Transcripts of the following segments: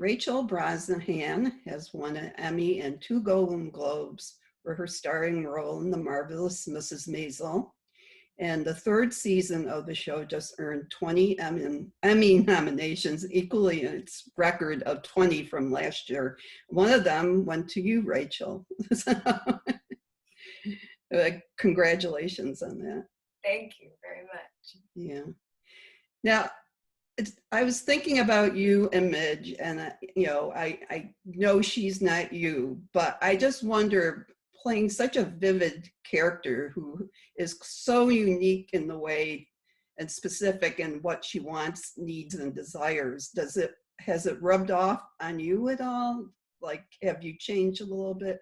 Rachel Brosnahan has won an Emmy and 2 Golden Globes for her starring role in The Marvelous Mrs. Maisel. And the 3rd season of the show just earned 20 Emmy nominations, equaling its record of 20 from last year. One of them went to you, Rachel. Congratulations on that. Thank you very much. Yeah. Now, I was thinking about you and Midge, and I know she's not you, but I just wonder, playing such a vivid character who is so unique in the way and specific in what she wants, needs, and desires, has it rubbed off on you at all? Like, have you changed a little bit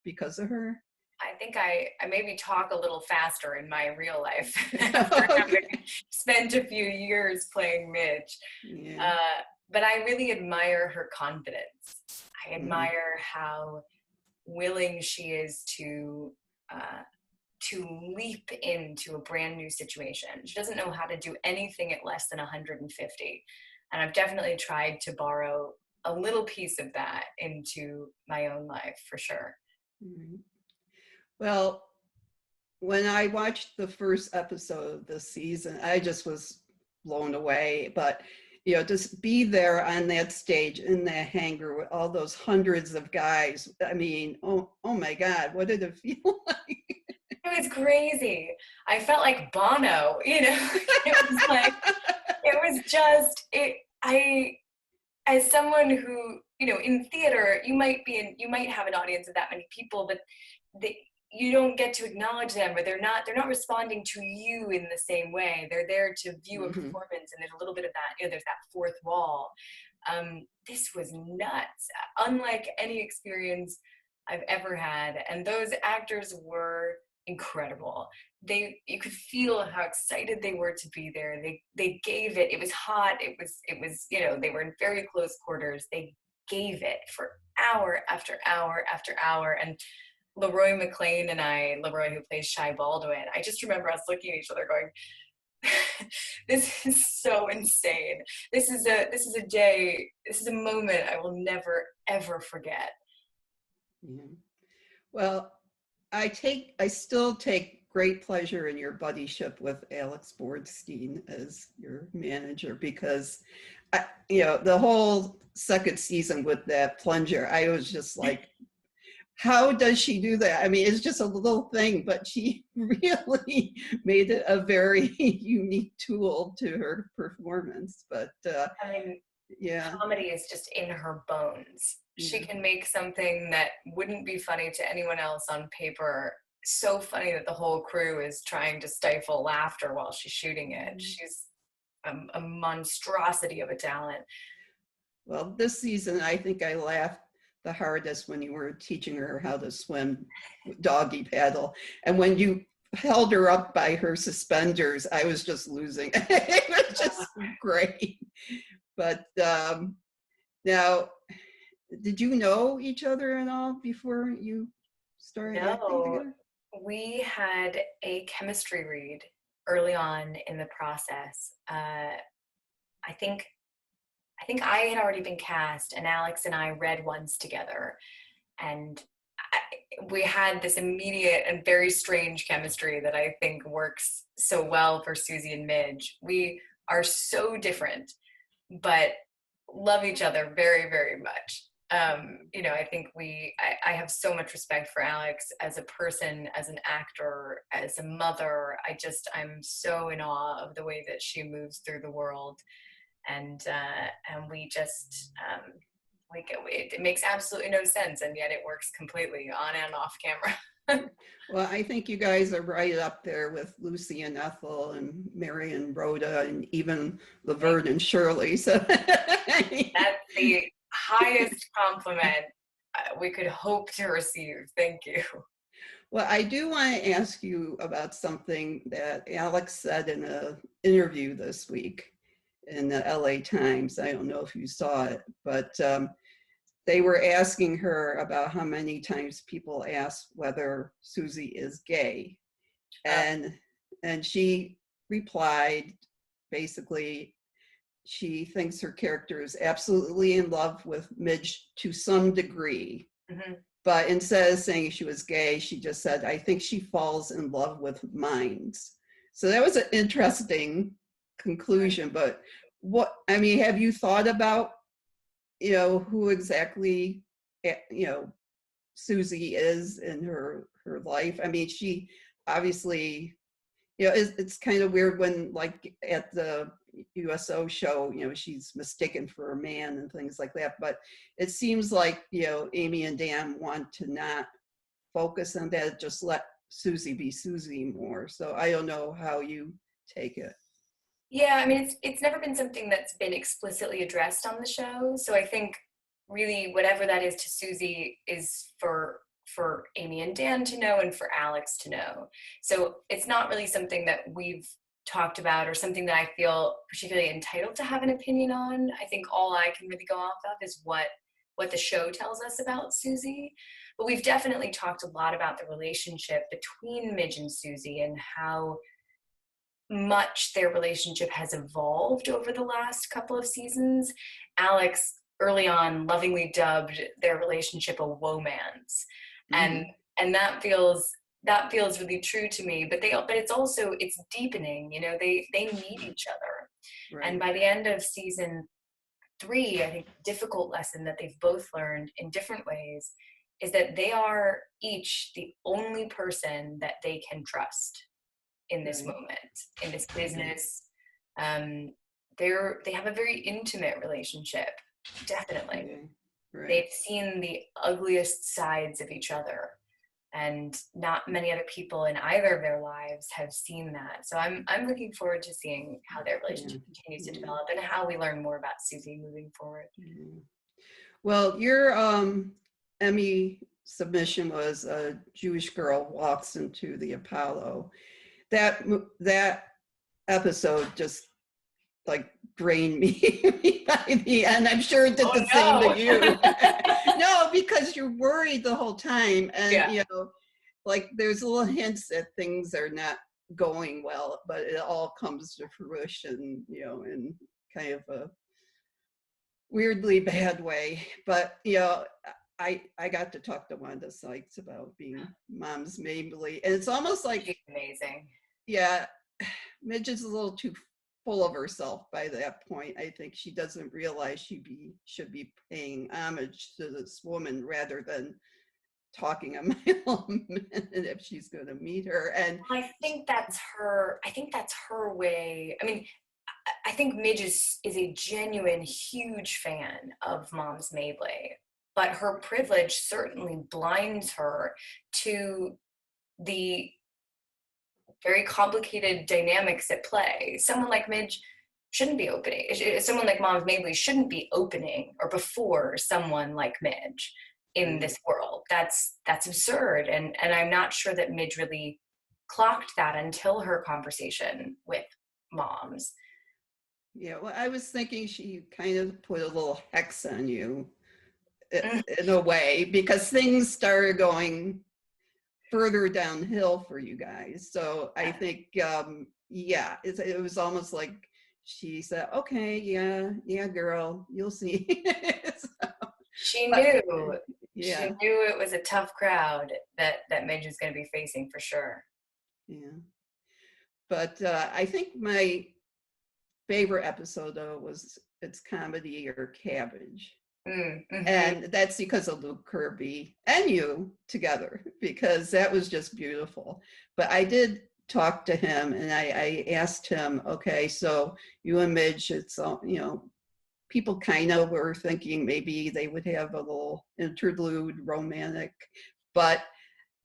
because of her? I think I maybe talk a little faster in my real life after having spent a few years playing Midge. Yeah. But I really admire her confidence. I admire how willing she is to leap into a brand new situation. She doesn't know how to do anything at less than 150. And I've definitely tried to borrow a little piece of that into my own life, for sure. Mm-hmm. Well, when I watched the first episode of this season, I just was blown away. But, just be there on that stage in that hangar with all those hundreds of guys. I mean, oh my God, what did it feel like? It was crazy. I felt like Bono, it was like, it was just, as someone who, in theater, you might have an audience of that many people, but you don't get to acknowledge them, or they're not responding to you in the same way. They're there to view a performance, and there's a little bit of that, there's that fourth wall. This was nuts, unlike any experience I've ever had. And those actors were incredible. You could feel how excited they were to be there. They gave it. It was hot. It was, they were in very close quarters. They gave it for hour after hour after hour. And Leroy McLean and Leroy, who plays Shai Baldwin, I just remember us looking at each other going, this is so insane. This is a moment I will never, ever forget. Yeah. Well, I still take great pleasure in your buddyship with Alex Borstein as your manager, because the whole second season with that plunger, I was just like, how does she do that? I mean, it's just a little thing, but she really made it a very unique tool to her performance. But comedy is just in her bones. Yeah. She can make something that wouldn't be funny to anyone else on paper so funny that the whole crew is trying to stifle laughter while she's shooting it. She's a monstrosity of a talent. Well, this season, I think I laughed the hardest when you were teaching her how to swim doggy paddle. And when you held her up by her suspenders, I was just losing. It was just great. But now, did you know each other at all before you started acting together? We had a chemistry read early on in the process. I think I had already been cast, and Alex and I read once together, and we had this immediate and very strange chemistry that I think works so well for Susie and Midge. We are so different, but love each other very, very much. I think I have so much respect for Alex as a person, as an actor, as a mother. I'm so in awe of the way that she moves through the world. And we just, it makes absolutely no sense, and yet it works completely on and off camera. Well, I think you guys are right up there with Lucy and Ethel and Mary and Rhoda and even Laverne and Shirley. So that's the highest compliment we could hope to receive. Thank you. Well, I do want to ask you about something that Alex said in an interview this week in the LA Times. I don't know if you saw it, but they were asking her about how many times people ask whether Susie is gay. And she replied, basically, she thinks her character is absolutely in love with Midge to some degree. Mm-hmm. But instead of saying she was gay, she just said, I think she falls in love with minds. So that was an interesting conclusion. But have you thought about, who exactly, Susie is in her life? I mean, she obviously, it's kind of weird when, like, at the USO show, she's mistaken for a man and things like that. But it seems like, Amy and Dan want to not focus on that, just let Susie be Susie more. So I don't know how you take it. Yeah, I mean, it's never been something that's been explicitly addressed on the show. So I think really whatever that is to Susie is for Amy and Dan to know and for Alex to know. So it's not really something that we've talked about or something that I feel particularly entitled to have an opinion on. I think all I can really go off of is what the show tells us about Susie. But we've definitely talked a lot about the relationship between Midge and Susie and how much their relationship has evolved over the last couple of seasons. Alex early on lovingly dubbed their relationship a womance. Mm-hmm. And that feels really true to me, but it's deepening, they need each other. Right. And by the end of season 3, I think the difficult lesson that they've both learned in different ways is that they are each the only person that they can trust in this moment, in this business. They have a very intimate relationship, definitely. Right. They've seen the ugliest sides of each other, and not many other people in either of their lives have seen that. So I'm looking forward to seeing how their relationship continues to develop and how we learn more about Susie moving forward. Well, your Emmy submission was A Jewish Girl Walks into the Apollo. That episode just like drained me by the end. I'm sure it did the same to you. No, because you're worried the whole time, and like there's little hints that things are not going well, but it all comes to fruition, in kind of a weirdly bad way. But I got to talk to Wanda Sykes about being Mom's Mabley, and it's almost like she's amazing. Yeah, Midge is a little too full of herself by that point. I think she doesn't realize she should be paying homage to this woman rather than talking a mile a minute if she's going to meet her. And I think that's her way. I mean, I think Midge is a genuine huge fan of Mom's Mabley, but her privilege certainly blinds her to the very complicated dynamics at play. Someone like Midge shouldn't be opening. Someone like Mom's Mabley shouldn't be opening or before someone like Midge in this world. That's absurd. And I'm not sure that Midge really clocked that until her conversation with Moms. Yeah, well, I was thinking she kind of put a little hex on you in a way, because things started going further downhill for you guys. So I think, it was almost like she said, okay, yeah, girl, you'll see. So, she knew it was a tough crowd that Midge was going to be facing for sure. Yeah. But I think my favorite episode, though, was It's Comedy or Cabbage. Mm-hmm. And that's because of Luke Kirby and you together, because that was just beautiful. But I did talk to him, and I asked him, okay, so you and Midge, it's, people kind of were thinking maybe they would have a little interlude romantic, but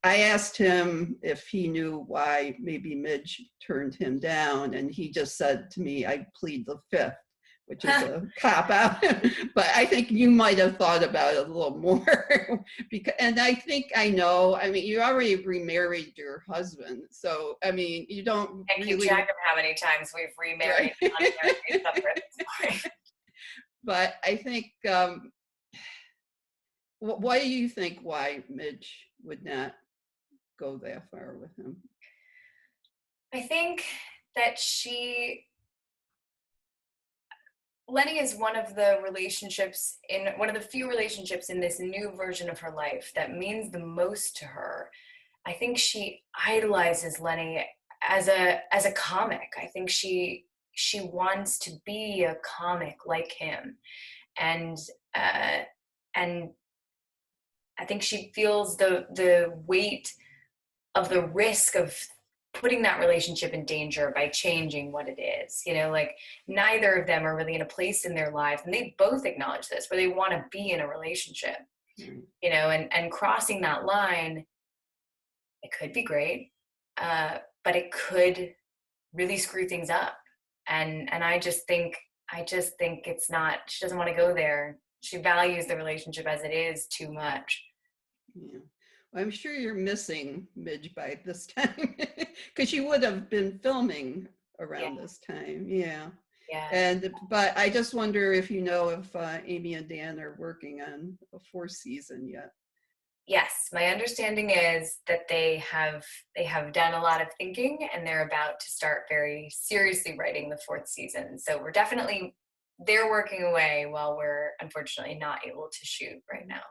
I asked him if he knew why maybe Midge turned him down, and he just said to me, I plead the fifth, which is a cop out. But I think you might have thought about it a little more. And I think I know, I mean, you already remarried your husband. So, I mean, you don't I keep track of how many times we've remarried. Right. But I think, what do you think why Midge would not go that far with him? I think that she Lenny is one of the few relationships in this new version of her life that means the most to her. I think she idolizes Lenny as a comic. I think she wants to be a comic like him, and and I think she feels the weight of the risk of putting that relationship in danger by changing what it is. Like, neither of them are really in a place in their lives, and they both acknowledge this, where they want to be in a relationship. And crossing that line, it could be great, but it could really screw things up. And I just think it's not. She doesn't want to go there. She values the relationship as it is too much. Yeah. Well, I'm sure you're missing Midge by this time, because you would have been filming around this time. Yeah. But I just wonder if if Amy and Dan are working on a fourth season yet. Yes, my understanding is that they have done a lot of thinking, and they're about to start very seriously writing the fourth season. So they're working away while we're unfortunately not able to shoot right now.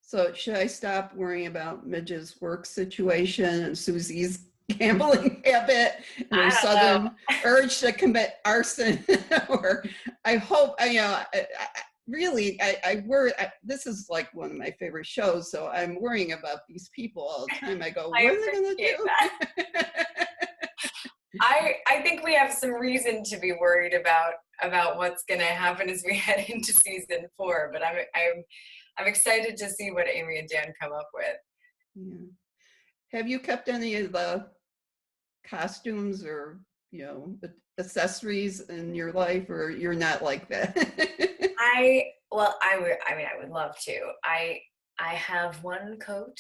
So should I stop worrying about Midge's work situation and Susie's gambling habit and her sudden urge to commit arson? Or I hope, really, I worry. This is like one of my favorite shows, so I'm worrying about these people all the time. I go, what are they going to do? I think we have some reason to be worried about what's going to happen as we head into season 4. But I'm excited to see what Amy and Dan come up with. Yeah. Have you kept any of the costumes or accessories in your life, or you're not like that? I would love to. I have one coat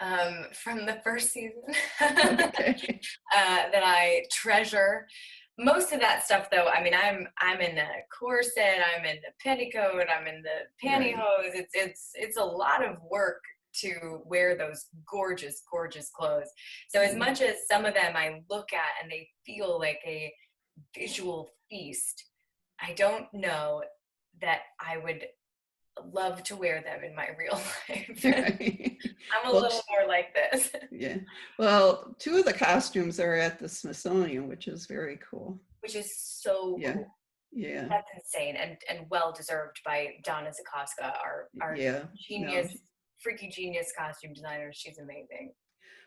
from the first season that I treasure. Most of that stuff, though, I'm in a corset, I'm in the petticoat, I'm in the pantyhose. Right. It's a lot of work to wear those gorgeous, gorgeous clothes. So as much as some of them I look at and they feel like a visual feast, I don't know that I would love to wear them in my real life. Right. I'm a little more like this. Yeah. Well, 2 of the costumes are at the Smithsonian, which is very cool. Which is so cool. Yeah. That's insane and well deserved by Donna Zakowska, our genius, freaky genius costume designer. She's amazing.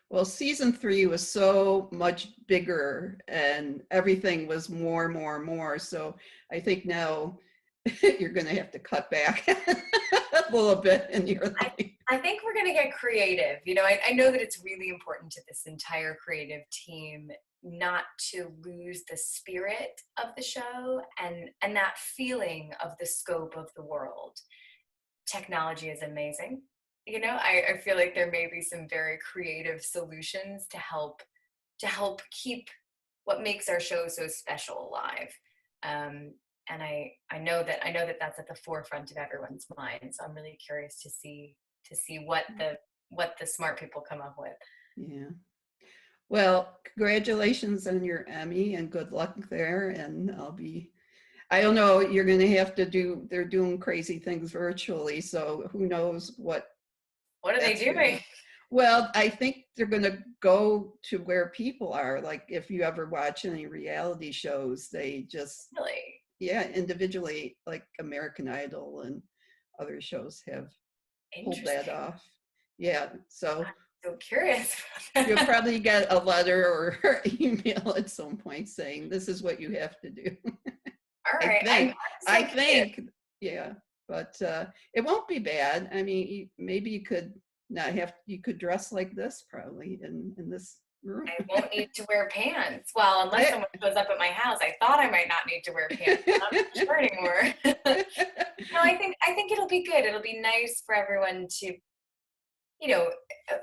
Well, season 3 was so much bigger and everything was more. So I think now you're going to have to cut back a little bit in your life. I think we're going to get creative. I know that it's really important to this entire creative team not to lose the spirit of the show and that feeling of the scope of the world. Technology is amazing. I feel like there may be some very creative solutions to help keep what makes our show so special alive. And I know that that's at the forefront of everyone's mind. So I'm really curious to see what the smart people come up with. Yeah. Well, congratulations on your Emmy and good luck there. And I don't know, you're going to have to they're doing crazy things virtually. So who knows what are they doing? Well, I think they're going to go to where people are. Like if you ever watch any reality shows, they just individually, like American Idol and other shows have pulled that off. Yeah, so I'm so curious. You'll probably get a letter or email at some point saying this is what you have to do. All right, I think, yeah, but it won't be bad. I mean, maybe you could you could dress like this probably in this room. I won't need to wear pants. Well, unless someone shows up at my house, I thought I might not need to wear pants. I'm not sure anymore. No, I think it'll be good. It'll be nice for everyone to,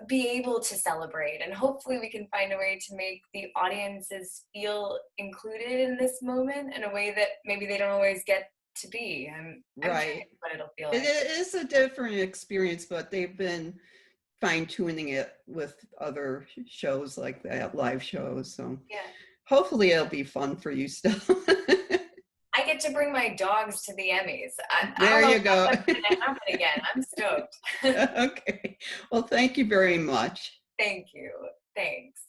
be able to celebrate, and hopefully we can find a way to make the audiences feel included in this moment in a way that maybe they don't always get to be. I'm curious what it'll feel like. It is a different experience, but they've been fine-tuning it with other shows like that, live shows. So hopefully it'll be fun for you still. I get to bring my dogs to the Emmys. I There don't know you if go. that's going to happen again. I'm stoked. Okay. Well, thank you very much. Thank you. Thanks.